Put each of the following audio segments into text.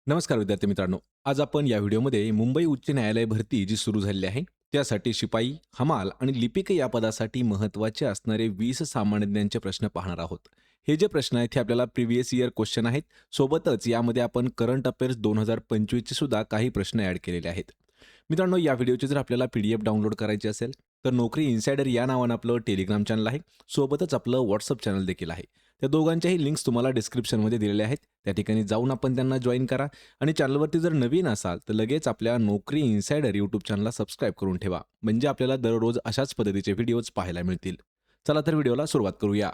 नमस्कार विद्यार्थी मित्रांनो. आज आपण या व्हिडिओमध्ये मुंबई उच्च न्यायालय भरती जी सुरू झालेली आहे, त्यासाठी शिपाई, हमाल आणि लिपिक या पदासाठी महत्त्वाचे असणारे 20 सामान्य ज्ञानचे प्रश्न पाहणार आहोत. हे जे प्रश्न आहेत, हे आपल्याला प्रिव्हियस इयर क्वेश्चन आहेत. सोबतच यामध्ये आपण करंट अफेअर्स 2025 चे सुद्धा काही प्रश्न ॲड केलेले आहेत. मित्रांनो, या व्हिडिओची जर आपल्याला पी-डी-एफ डाउनलोड करायची असेल, तर नोकरी इन्सायडर या नावानं आपलं टेलिग्राम चॅनल आहे. सोबतच आपलं WhatsApp चॅनल देखील आहे. त्या दोघांच्याही लिंक्स तुम्हाला डिस्क्रिप्शनमध्ये दिलेल्या आहेत. त्या ठिकाणी जाऊन आपण त्यांना जॉइन करा आणि चॅनलवरती जर नवीन असाल, तर लगेच आपल्या नोकरी इन्सायडर यूट्यूब चॅनलला सबस्क्राईब करून ठेवा. म्हणजे आपल्याला दररोज अशाच पद्धतीचे व्हिडिओज पाहायला मिळतील. चला तर व्हिडिओला सुरुवात करूया.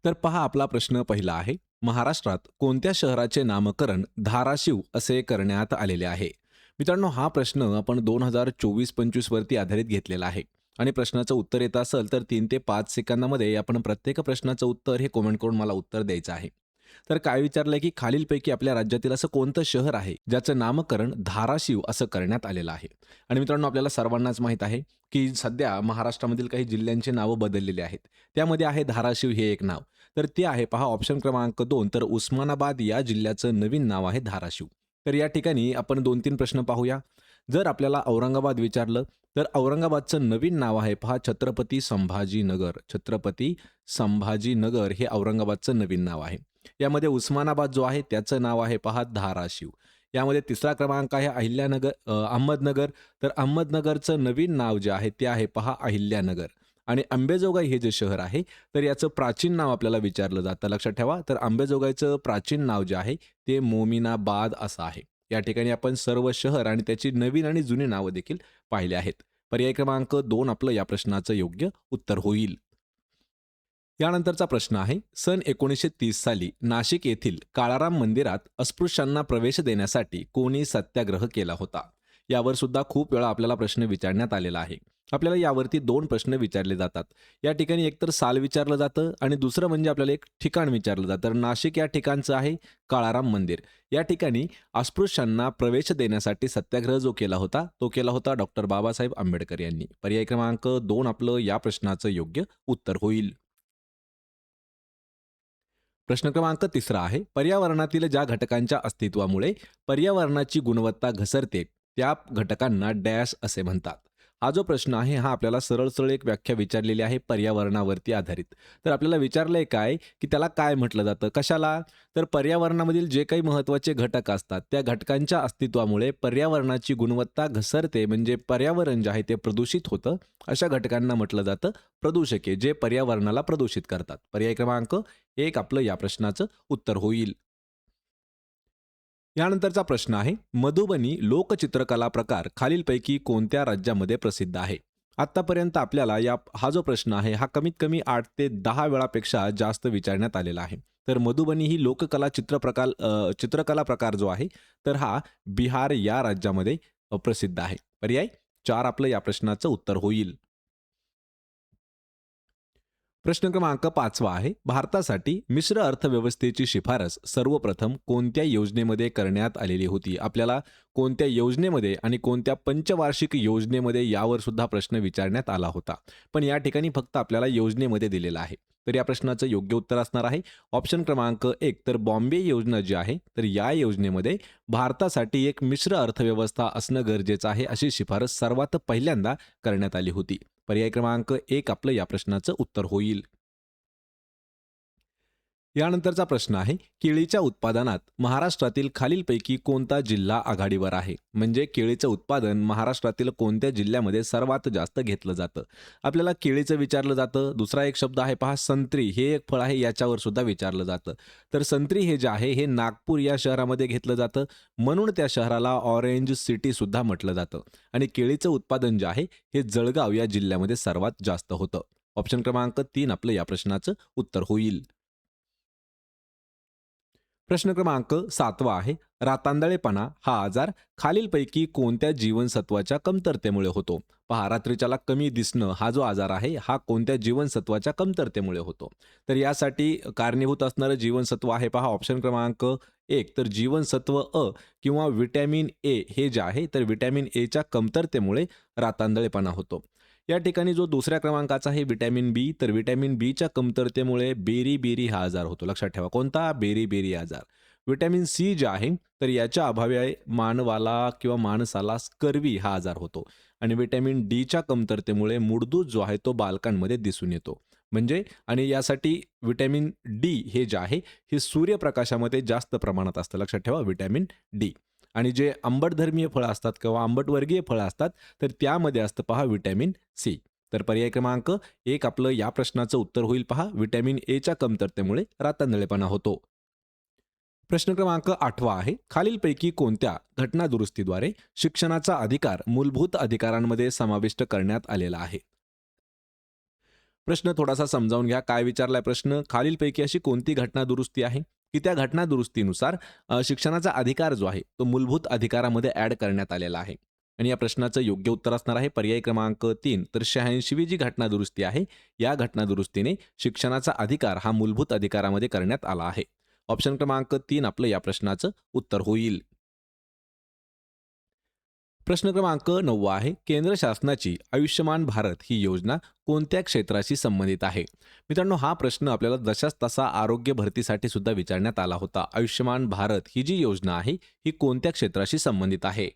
तर पहा आपला प्रश्न पहिला आहे. महाराष्ट्रात कोणत्या शहराचे नामकरण धाराशिव असे करण्यात आलेले आहे? मित्रांनो, हा प्रश्न आपण 2024-25 वरती आधारित घेतलेला आहे. आणि प्रश्नाचं उत्तर येत असेल तर 3 ते 5 सेकंदामध्ये आपण प्रत्येक प्रश्नाचं उत्तर हे कमेंट करून मला उत्तर द्यायचं आहे. तर काय विचारलंय की खालीलपैकी आपल्या राज्यातील असं कोणतं शहर आहे ज्याचं नामकरण धाराशिव असं करण्यात आलेलं आहे? आणि मित्रांनो, आपल्याला सर्वांनाच माहीत आहे की सध्या महाराष्ट्रामधील काही जिल्ह्यांची नावं बदललेली आहेत. त्यामध्ये आहे धाराशिव हे एक नाव. तर ते आहे पहा ऑप्शन क्रमांक 2, तर उस्मानाबाद या जिल्ह्याचं नवीन नाव आहे धाराशिव. तर या ठिकाणी आपण 2-3 प्रश्न पाहूया. जर आपल्याला औरंगाबाद विचारलं, तर औरंगाबादचं नवीन नाव आहे पहा छत्रपती संभाजीनगर. छत्रपती संभाजीनगर हे औरंगाबादचं नवीन नाव आहे. यामध्ये उस्मानाबाद जो आहे त्याचं नाव आहे पहा धाराशिव. यामध्ये तिसरा क्रमांक आहे अहमदनगर. तर अहमदनगरचं नवीन नाव जे आहे ते आहे पहा अहिल्यानगर. आणि अंबेजोगाई हे जे शहर आहे, तर याचं प्राचीन नाव आपल्याला विचारलं जातं. लक्षात ठेवा, तर अंबेजोगाईचं प्राचीन नाव जे आहे ते मोमिनाबाद असं आहे. या ठिकाणी आपण सर्व शहर आणि त्याची नवीन आणि जुनी नावं देखील पाहिले आहेत. पर्याय क्रमांक 2 आपलं या प्रश्नाचं योग्य उत्तर होईल. यानंतरचा प्रश्न आहे, सन 1930 साली नाशिक येथील काळाराम मंदिरात अस्पृश्यांना प्रवेश देण्यासाठी कोणी सत्याग्रह केला होता? यावर सुद्धा खूप वेळा आपल्याला प्रश्न विचारण्यात आलेला आहे. आपल्याला यावरती 2 प्रश्न विचारले जातात. या ठिकाणी एकतर साल विचारलं जातं आणि दुसरं म्हणजे आपल्याला एक ठिकाण विचारलं जातं. तर नाशिक या ठिकाणचं आहे काळाराम मंदिर. या ठिकाणी अस्पृश्यांना प्रवेश देण्यासाठी सत्याग्रह जो केला होता, तो केला होता डॉक्टर बाबासाहेब आंबेडकर यांनी. पर्याय क्रमांक 2 आपलं या प्रश्नाचं योग्य उत्तर होईल. प्रश्न क्रमांक 3 आहे. पर्यावरणातील ज्या घटकांच्या अस्तित्वामुळे पर्यावरणाची गुणवत्ता घसरते, त्या घटकांना डॅश असे म्हणतात. हा जो प्रश्न आहे, हा आपल्याला सरळ-सरळ एक व्याख्या विचारलेली आहे पर्यावरणावरती आधारित. तर आपल्याला विचारलंय काय, की त्याला काय म्हटलं जातं? कशाला? तर पर्यावरणामधील जे काही महत्त्वाचे घटक असतात, त्या घटकांच्या अस्तित्वामुळे पर्यावरणाची गुणवत्ता घसरते, म्हणजे पर्यावरण जे आहे ते प्रदूषित होतं. अशा घटकांना म्हटलं जातं प्रदूषके, जे पर्यावरणाला प्रदूषित करतात. पर्याय क्रमांक 1 आपलं या प्रश्नाचं उत्तर होईल. यानंतरचा प्रश्न आहे, मधुबनी लोकचित्रकला प्रकार खालीलपैकी कोणत्या राज्यामध्ये प्रसिद्ध आहे? आत्तापर्यंत आपल्याला हा जो प्रश्न आहे, हा कमीत कमी 8 ते 10 वेळापेक्षा जास्त विचारण्यात आलेला आहे. तर मधुबनी ही लोककला चित्रकला प्रकार जो आहे, तर हा बिहार या राज्यामध्ये प्रसिद्ध आहे. पर्याय 4 आपलं या प्रश्नाचं उत्तर होईल. प्रश्न क्रमांक 5 आहे. भारतासाठी मिश्र अर्थव्यवस्थेची शिफारस सर्वप्रथम कोणत्या योजनेमध्ये करण्यात आलेली होती? आपल्याला कोणत्या योजनेमध्ये आणि कोणत्या पंचवार्षिक योजनेमध्ये यावर सुद्धा प्रश्न विचारण्यात आला होता. पण या ठिकाणी फक्त आपल्याला योजनेमध्ये दिलेलं आहे. तर या प्रश्नाचं योग्य उत्तर असणार आहे ऑप्शन क्रमांक 1, तर बॉम्बे योजना जी आहे, तर या योजनेमध्ये भारतासाठी एक मिश्र अर्थव्यवस्था असणं गरजेचं आहे, अशी शिफारस सर्वात पहिल्यांदा करण्यात आली होती. पर्याय क्रमांक 1 आपलं या प्रश्नाचं उत्तर होईल. यानंतरचा प्रश्न आहे, केळीच्या उत्पादनात महाराष्ट्रातील खालीलपैकी कोणता जिल्हा आघाडीवर आहे? म्हणजे केळीचं उत्पादन महाराष्ट्रातील कोणत्या जिल्ह्यामध्ये सर्वात जास्त घेतलं जातं? आपल्याला केळीचं विचारलं जातं. दुसरा एक शब्द आहे पहा संत्री, हे एक फळ आहे, याच्यावर सुद्धा विचारलं जातं. तर संत्री हे जे आहे, हे नागपूर या शहरामध्ये घेतलं जातं. म्हणून त्या शहराला ऑरेंज सिटी सुद्धा म्हटलं जातं. आणि केळीचं उत्पादन जे आहे, हे जळगाव या जिल्ह्यामध्ये सर्वात जास्त होतं. ऑप्शन क्रमांक 3 आपलं या प्रश्नाचं उत्तर होईल. प्रश्न क्रमांक 7 आहे. रातांधळेपणा हा आजार खालीलपैकी कोणत्या जीवनसत्वाच्या कमतरतेमुळे होतो? पहा, रात्रीच्याला कमी दिसणं हा जो आजार आहे, हा कोणत्या जीवनसत्वाच्या कमतरतेमुळे होतो? तर यासाठी कारणीभूत असणारं जीवनसत्व आहे पहा ऑप्शन क्रमांक 1, तर जीवनसत्व अ किंवा व्हिटॅमिन ए हे जे आहे, तर व्हिटॅमिन एच्या कमतरतेमुळे रातांधळेपणा होतो. या ठिकाणी जो दुसऱ्या क्रमांकाचा आहे विटॅमिन बी, तर विटॅमिन बीच्या कमतरतेमुळे बेरी-बेरी हा आजार होतो. लक्षात ठेवा. कोणता? बेरी-बेरी आजार. विटॅमिन सी जे आहे, तर याच्या अभावी मानवाला किंवा माणसाला स्कर्वी हा आजार होतो आणि विटॅमिन डीच्या कमतरतेमुळे मूळदूध जो आहे तो बालकांमध्ये दिसून येतो. म्हणजे आणि यासाठी विटॅमिन डी हे जे आहे, हे सूर्यप्रकाशामध्ये जास्त प्रमाणात असतं. लक्षात ठेवा विटॅमिन डी. आणि जे आंबटधर्मीय फळं असतात किंवा आंबटवर्गीय फळं असतात, तर त्यामध्ये असतं पहा विटॅमिन सी. तर पर्याय क्रमांक 1 आपलं या प्रश्नाचं उत्तर होईल पहा, विटॅमिन एच्या कमतरतेमुळे रातआंधळेपणा होतो. प्रश्न क्रमांक 8 आहे. खालीलपैकी कोणत्या घटनादुरुस्तीद्वारे शिक्षणाचा अधिकार मूलभूत अधिकारांमध्ये समाविष्ट करण्यात आलेला आहे? प्रश्न थोडासा समजावून घ्या. काय विचारलाय प्रश्न? खालीलपैकी अशी कोणती घटना दुरुस्ती आहे, की त्या घटना दुरुस्तीनुसार शिक्षणाचा अधिकार जो आहे, तो मूलभूत अधिकारामध्ये ॲड करण्यात आलेला आहे. आणि या प्रश्नाचं योग्य उत्तर असणार आहे पर्याय क्रमांक 3. तर 86वी जी घटना दुरुस्ती आहे, या घटना दुरुस्तीने शिक्षणाचा अधिकार हा मूलभूत अधिकारामध्ये करण्यात आला आहे. ऑप्शन क्रमांक 3 आपलं या प्रश्नाचं उत्तर होईल. प्रश्न क्रमांक 9 आहे. केंद्र शासनाची आयुष्यमान भारत ही योजना कोणत्या क्षेत्राशी संबंधित आहे? मित्रांनो, हा प्रश्न आपल्याला जशाच तसा आरोग्य भरतीसाठी सुद्धा विचारण्यात आला होता. आयुष्यमान भारत ही जी योजना आहे, ही कोणत्या क्षेत्राशी संबंधित आहे?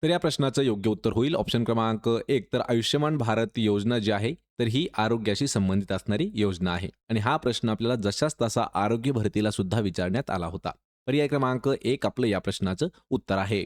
तर या प्रश्नाचं योग्य उत्तर होईल ऑप्शन क्रमांक 1. तर आयुष्यमान भारत योजना जी आहे, तर ही आरोग्याशी संबंधित असणारी योजना आहे. आणि हा प्रश्न आपल्याला जशाच तसा आरोग्य भरतीला सुद्धा विचारण्यात आला होता. पर्याय क्रमांक 1 आपलं या प्रश्नाचं उत्तर आहे.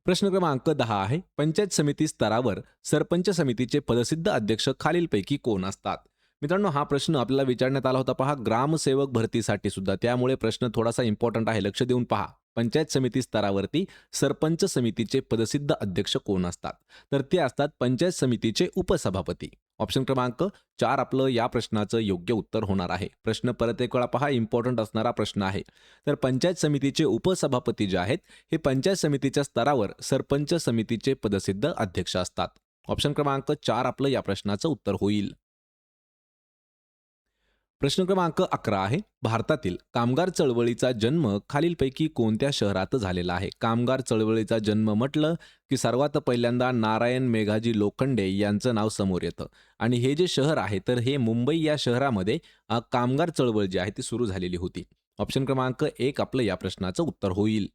प्रश्न क्रमांक 10 आहे. पंचायत समिती स्तरावर सरपंच समितीचे पदसिद्ध अध्यक्ष खालीलपैकी कोण असतात? मित्रांनो, हा प्रश्न आपल्याला विचारण्यात आला होता पहा ग्रामसेवक भरतीसाठी सुद्धा. त्यामुळे प्रश्न थोडासा इम्पॉर्टंट आहे. लक्ष देऊन पहा. पंचायत समिती स्तरावरती सरपंच समितीचे पदसिद्ध अध्यक्ष कोण असतात? तर ते असतात पंचायत समितीचे उपसभापती. ऑप्शन क्रमांक 4 आपलं या प्रश्नाचं योग्य उत्तर होणार आहे. प्रश्न परत एक वेळा पहा, इम्पॉर्टंट असणारा प्रश्न आहे. तर पंचायत समितीचे उपसभापती जे आहेत, हे पंचायत समितीच्या स्तरावर सरपंच समितीचे पदसिद्ध अध्यक्ष असतात. ऑप्शन क्रमांक 4 आपलं या प्रश्नाचं उत्तर होईल. प्रश्न क्रमांक 11 आहे. भारतातील कामगार चळवळीचा जन्म खालीलपैकी कोणत्या शहरात झालेला आहे? कामगार चळवळीचा जन्म म्हटलं की सर्वात पहिल्यांदा नारायण मेघाजी लोखंडे यांचं नाव समोर येतं. आणि हे जे शहर आहे, तर हे मुंबई या शहरामध्ये कामगार चळवळ जी आहे ती सुरू झालेली होती. ऑप्शन क्रमांक 1 आपलं या प्रश्नाचं उत्तर होईल.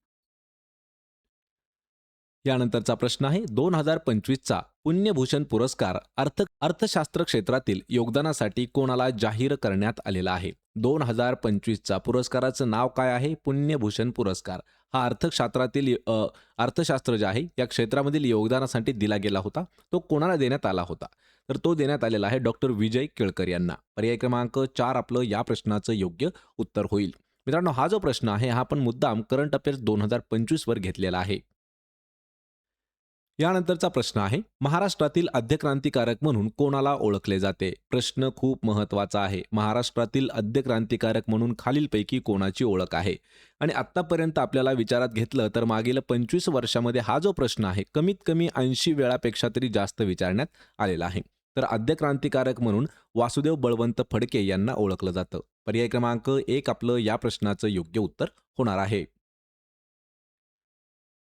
यानंतरचा प्रश्न आहे 2025चा पुण्यभूषण पुरस्कार अर्थशास्त्र क्षेत्रातील योगदानासाठी कोणाला जाहीर करण्यात आलेला आहे? 2025चा पुरस्काराचं नाव काय आहे? पुण्यभूषण पुरस्कार. हा अर्थशास्त्रातील अर्थशास्त्र जे आहे या क्षेत्रामधील योगदानासाठी दिला गेला होता. तो कोणाला देण्यात आला होता? तर तो देण्यात आलेला आहे डॉक्टर विजय केळकर यांना. पर्याय क्रमांक 4 आपलं या प्रश्नाचं योग्य उत्तर होईल. मित्रांनो, हा जो प्रश्न आहे हा आपण मुद्दाम करंट अफेअर्स 2025 वर घेतलेला आहे. यानंतरचा प्रश्न आहे महाराष्ट्रातील आद्यक्रांतिकारक म्हणून कोणाला ओळखले जाते? प्रश्न खूप महत्त्वाचा आहे. महाराष्ट्रातील आद्यक्रांतिकारक म्हणून खालीलपैकी कोणाची ओळख आहे? आणि आत्तापर्यंत आपल्याला विचारात घेतलं तर मागील 25 वर्षामध्ये हा जो प्रश्न आहे कमीत कमी 80 वेळापेक्षा तरी जास्त विचारण्यात आलेला आहे. तर आद्यक्रांतिकारक म्हणून वासुदेव बळवंत फडके यांना ओळखलं जातं. पर्याय क्रमांक 1 आपलं या प्रश्नाचं योग्य उत्तर होणार आहे.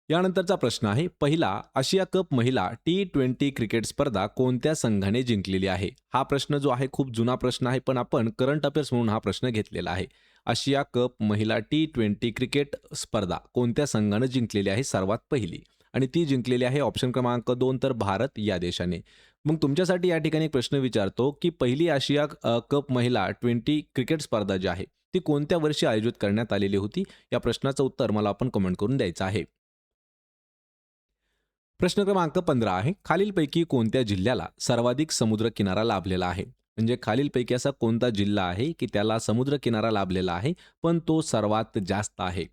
यानंतरचा प्रश्न आहे पहिला आशिया कप महिला T20 क्रिकेट स्पर्धा कोणत्या संघाने जिंकलेली आहे? हा प्रश्न जो आहे खूप जुना प्रश्न आहे, पण आपण करंट अफेअर्स म्हणून हा प्रश्न घेतलेला आहे. आशिया कप महिला T20 क्रिकेट स्पर्धा कोणत्या संघानं जिंकलेली आहे सर्वात पहिली? आणि ती जिंकलेली आहे ऑप्शन क्रमांक 2 तर भारत या देशाने. मग तुमच्यासाठी या ठिकाणी एक प्रश्न विचारतो की पहिली आशिया कप महिला 20 क्रिकेट स्पर्धा जी आहे ती कोणत्या वर्षी आयोजित करण्यात आलेली होती? या प्रश्नाचं उत्तर मला आपण कमेंट करून द्यायचं आहे. प्रश्न क्रमांक 15 आहे. खालीलपैकी कोणत्या जिल्ह्याला सर्वाधिक समुद्र किनारा लाभलेला आहे? म्हणजे खालीलपैकी असा कोणता जिल्हा आहे की त्याला समुद्र किनारा लाभलेला आहे, पण तो सर्वात जास्त आहे?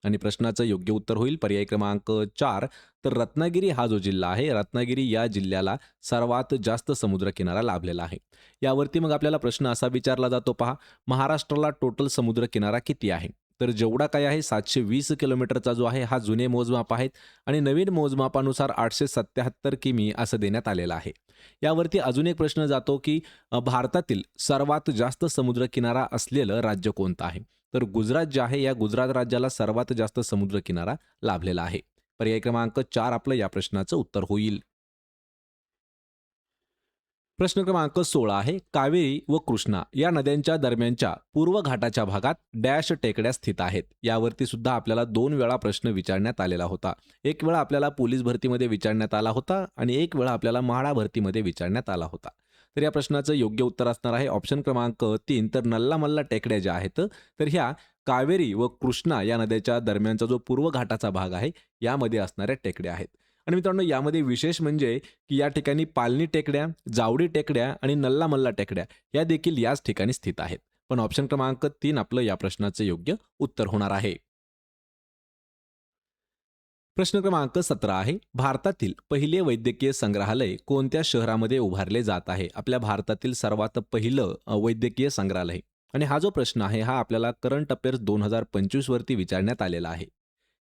आणि प्रश्नाचं योग्य उत्तर होईल पर्याय क्रमांक 4. तर रत्नागिरी हा जो जिल्हा आहे, रत्नागिरी या जिल्ह्याला सर्वात जास्त समुद्र किनारा लाभलेला आहे. यावरती मग आपल्याला प्रश्न असा विचारला जातो पहा, महाराष्ट्राला टोटल समुद्र किनारा किती आहे? तर जेवढा काही आहे 720 किलोमीटरचा जो आहे हा जुने मोजमाप आहेत आणि नवीन मोजमापानुसार 877 किमी असं देण्यात आलेलं आहे. यावरती अजून एक प्रश्न जातो की भारतातील सर्वात जास्त समुद्रकिनारा असलेलं राज्य कोणतं आहे? तर गुजरात जे आहे या गुजरात राज्याला सर्वात जास्त समुद्रकिनारा लाभलेला आहे. पर्याय क्रमांक 4 आपलं या प्रश्नाचं उत्तर होईल. प्रश्न क्रमांक 16 आहे. कावेरी व कृष्णा या नद्यांच्या दरम्यानच्या पूर्व घाटाच्या भागात डॅश टेकड्या स्थित आहेत. यावरती सुद्धा आपल्याला 2 वेळा प्रश्न विचारण्यात आलेला होता. एक वेळा आपल्याला पोलीस भरतीमध्ये विचारण्यात आला होता आणि एक वेळा आपल्याला म्हाडा भरतीमध्ये विचारण्यात आला होता. तर या प्रश्नाचं योग्य उत्तर असणार आहे ऑप्शन क्रमांक 3. तर नल्ला-मल्ला टेकड्या ज्या आहेत तर ह्या कावेरी व कृष्णा या नद्याच्या दरम्यानचा जो पूर्व घाटाचा भाग आहे यामध्ये असणाऱ्या टेकड्या आहेत. आणि मित्रांनो, यामध्ये विशेष म्हणजे की या ठिकाणी पालनी टेकड्या, जावडी टेकड्या आणि नल्ला-मल्ला टेकड्या या देखील याच ठिकाणी स्थित आहेत. पण ऑप्शन क्रमांक 3 आपलं या प्रश्नाचं योग्य उत्तर होणार आहे. प्रश्न क्रमांक 17 आहे. भारतातील पहिले वैद्यकीय संग्रहालय कोणत्या शहरामध्ये उभारले जात आहे? आपल्या भारतातील सर्वात पहिलं वैद्यकीय संग्रहालय. आणि हा जो प्रश्न आहे हा आपल्याला करंट अफेअर्स 2025 वरती विचारण्यात आलेला आहे.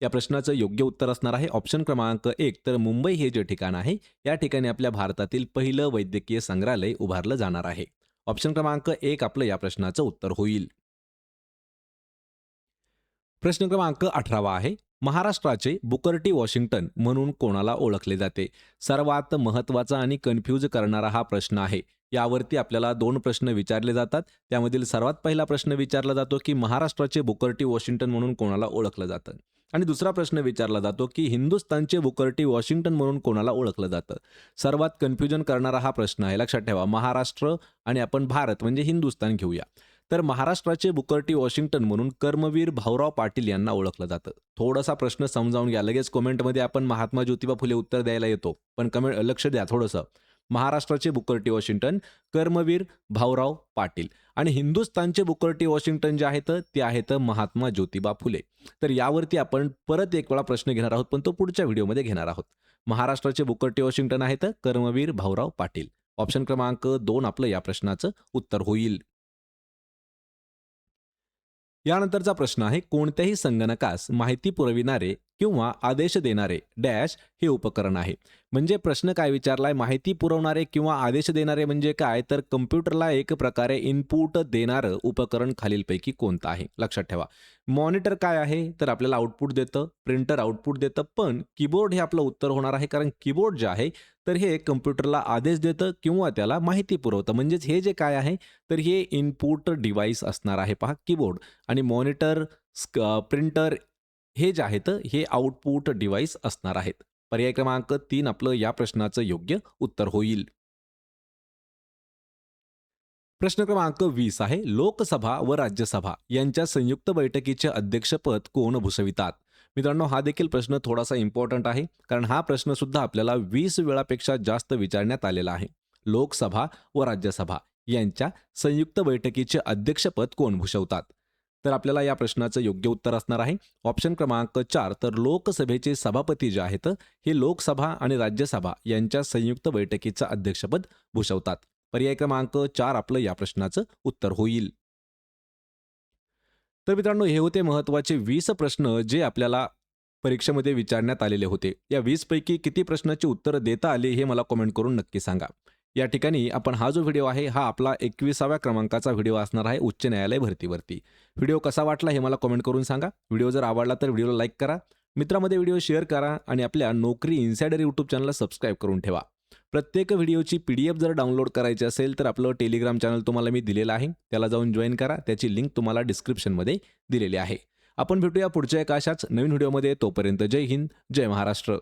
या प्रश्नाचं योग्य उत्तर असणार आहे ऑप्शन क्रमांक 1. तर मुंबई हे जे ठिकाण आहे या ठिकाणी आपल्या भारतातील पहिलं वैद्यकीय संग्रहालय उभारलं जाणार आहे. ऑप्शन क्रमांक 1 आपलं या प्रश्नाचं उत्तर होईल. प्रश्न क्रमांक 18 आहे. महाराष्ट्राचे बुकर टी वॉशिंग्टन म्हणून कोणाला ओळखले जाते? सर्वात महत्त्वाचा आणि कन्फ्यूज करणारा हा प्रश्न आहे. यावरती आपल्याला 2 प्रश्न विचारले जातात. त्यामधील सर्वात पहिला प्रश्न विचारला जातो की महाराष्ट्राचे बुकर टी वॉशिंग्टन म्हणून कोणाला ओळखलं जातं? आणि दुसरा प्रश्न विचारला जातो की हिंदुस्थानचे बुकर टी वॉशिंग्टन म्हणून कोणाला ओळखलं जातं? सर्वात कन्फ्युजन करणारा हा प्रश्न आहे. लक्षात ठेवा, महाराष्ट्र आणि आपण भारत म्हणजे हिंदुस्थान घेऊया. तर महाराष्ट्राचे बुकर टी वॉशिंग्टन म्हणून कर्मवीर भाऊराव पाटील यांना ओळखलं जातं. थोडासा प्रश्न समजावून घ्या. लगेच कमेंटमध्ये आपण महात्मा ज्योतिबा फुले उत्तर द्यायला येतो, पण लक्ष द्या थोडंसं. महाराष्ट्राचे Booker T Washington Karmaveer Bhaurao Patil आणि हिंदुस्थानचे बुकर टी वॉशिंग्टन जे आहेत ते आहेत महात्मा ज्योतिबा फुले. तर यावरती आपण परत एक वेळा प्रश्न घेणार आहोत, पण तो पुढच्या व्हिडिओमध्ये घेणार आहोत. महाराष्ट्राचे बुकर टी वॉशिंग्टन आहेत कर्मवीर भाऊराव पाटील. ऑप्शन क्रमांक 2 आपलं या प्रश्नाचं उत्तर होईल. यानंतरचा प्रश्न आहे. कोणत्याही संगणकास माहिती पुरविणारे किंवा आदेश देणारे डॅश हे उपकरण आहे. म्हणजे प्रश्न काय विचारलाय, माहिती पुरवणारे किंवा आदेश देणारे म्हणजे काय, तर कम्प्युटरला एक प्रकारे इनपुट देणारं उपकरण खालीलपैकी कोणतं आहे? लक्षात ठेवा. मॉनिटर काय आहे, तर आपल्याला आउटपुट देतं, प्रिंटर आउटपुट देतं, पण कीबोर्ड हे आपलं उत्तर होणार आहे. कारण कीबोर्ड जे आहे तर हे कम्प्युटरला आदेश देतं किंवा त्याला माहिती पुरवतं. म्हणजेच हे जे काय आहे तर हे इनपुट डिव्हाइस असणार आहे पहा कीबोर्ड. आणि मॉनिटर, प्रिंटर हे जे आहेत हे आउटपुट डिव्हाइस असणार आहेत. पर्याय क्रमांक 3 आपलं या प्रश्नाचं योग्य उत्तर होईल. प्रश्न क्रमांक 20 आहे. लोकसभा व राज्यसभा यांच्या संयुक्त बैठकीचे अध्यक्षपद कोण भूषवितात? मित्रांनो, हा देखील प्रश्न थोडासा इम्पॉर्टंट आहे, कारण हा प्रश्न सुद्धा आपल्याला 20 वेळापेक्षा जास्त विचारण्यात आलेला आहे. लोकसभा व राज्यसभा यांच्या संयुक्त बैठकीचे अध्यक्षपद कोण भूषवतात? तर आपल्याला या प्रश्नाचं योग्य उत्तर असणार आहे ऑप्शन क्रमांक 4. तर लोकसभेचे सभापती जे आहेत हे लोकसभा आणि राज्यसभा यांच्या संयुक्त बैठकीचं अध्यक्षपद भूषवतात. पर्याय क्रमांक 4 आपलं या प्रश्नाचं उत्तर होईल. तर मित्रांनो, हे होते महत्त्वाचे 20 प्रश्न जे आपल्याला परीक्षेमध्ये विचारण्यात आलेले होते. या 20 पैकी किती प्रश्नाची उत्तरं देता आली हे मला कमेंट करून नक्की सांगा. या ठिकाणी आपण हा जो व्हिडिओ आहे हा आपला 21व्या क्रमांकाचा व्हिडिओ असणार आहे उच्च न्यायालय भरतीवरती. व्हिडिओ कसा वाटला हे मला कमेंट करून सांगा. व्हिडिओ जर आवडला तर व्हिडिओला लाईक करा, मित्रांमध्ये व्हिडिओ शेअर करा आणि आपल्या नोकरी इन्सायडर यूट्यूब चॅनलला सबस्क्राईब करून ठेवा. प्रत्येक व्हिडिओची PDF जर डाउनलोड करायची असेल तर आपलं टेलिग्राम चॅनल तुम्हाला मी दिलेलं आहे, त्याला जाऊन जॉईन करा. त्याची लिंक तुम्हाला डिस्क्रिप्शनमध्ये दिलेली आहे. आपण भेटूया पुढच्या एका अशाच नवीन व्हिडिओमध्ये. तोपर्यंत जय हिंद, जय महाराष्ट्र.